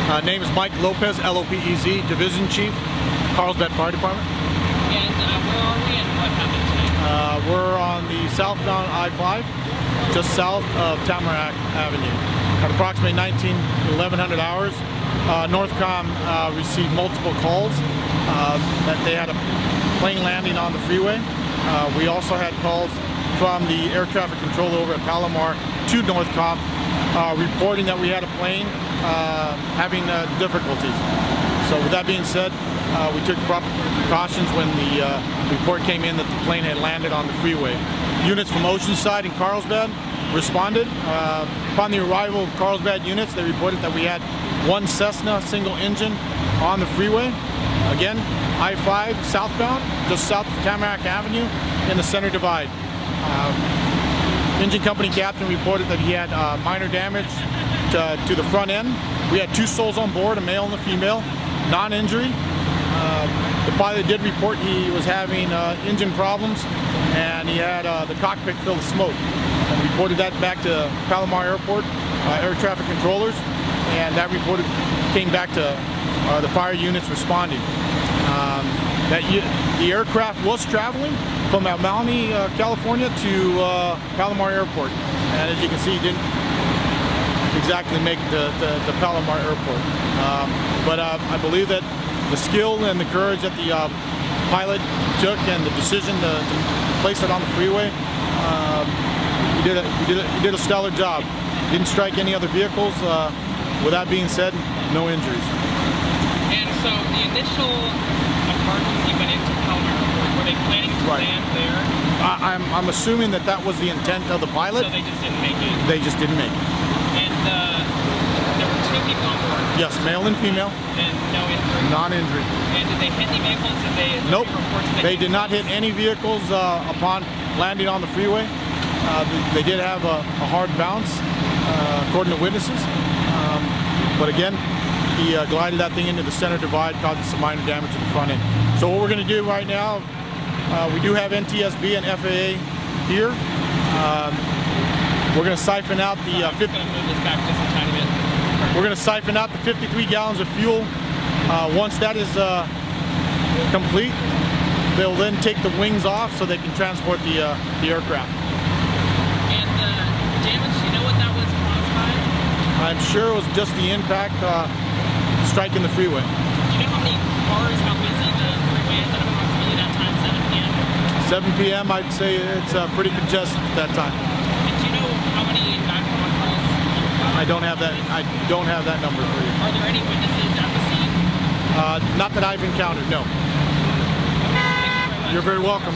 Name is Mike Lopez, Lopez, Division Chief, Carlsbad Fire Department. And where are we and what happened today? We're on the southbound I-5, just south of Tamarack Avenue. At approximately 1100 hours, Northcom received multiple calls that they had a plane landing on the freeway. We also had calls from the air traffic controller over at Palomar to Northcom reporting that we had a plane having difficulties. So with that being said, we took proper precautions when the report came in that the plane had landed on the freeway. Units from Oceanside and Carlsbad responded. Upon the arrival of Carlsbad units, they reported that we had one Cessna single engine on the freeway. Again, I-5 southbound, just south of Tamarack Avenue in the center divide. Engine company captain reported that he had minor damage to the front end. We had two souls on board, a male and a female, non-injury. The pilot did report he was having engine problems and he had the cockpit filled with smoke. And reported that back to Palomar Airport, air traffic controllers, and that report came back to the fire units responding. The aircraft was traveling from Mount Maundy, California to Palomar Airport, and as you can see, didn't exactly make it to Palomar Airport. But I believe that the skill and the courage that the pilot took and the decision to place it on the freeway, he did a stellar job. Didn't strike any other vehicles. With that being said, no injuries. And so the initial emergency went into Palomar Airport. Were they planning to land there? I'm assuming that that was the intent of the pilot. So they just didn't make it? They just didn't make it. And there were two people on board? Yes, male and female. And no injury? Non-injury. And did they hit any vehicles? Nope. They did not hit any vehicles upon landing on the freeway. They did have a hard bounce, according to witnesses. But again, he glided that thing into the center divide, causing some minor damage to the front end. So what we're going to do right now, we do have NTSB and FAA here. We're going to siphon out the We're going to siphon out the 53 gallons of fuel. Once that is complete, they'll then take the wings off so they can transport the aircraft. And damage, do you know what that was caused by? I'm sure it was just the impact striking the freeway. Do you know how many cars, how busy the freeway is at approximately that time, 7 p.m.? 7 p.m. I'd say it's pretty congested at that time. And do you know how many 911 calls? I don't have that number for you. Are there any witnesses at the scene? Not that I've encountered, no. Thank you very much. You're very welcome.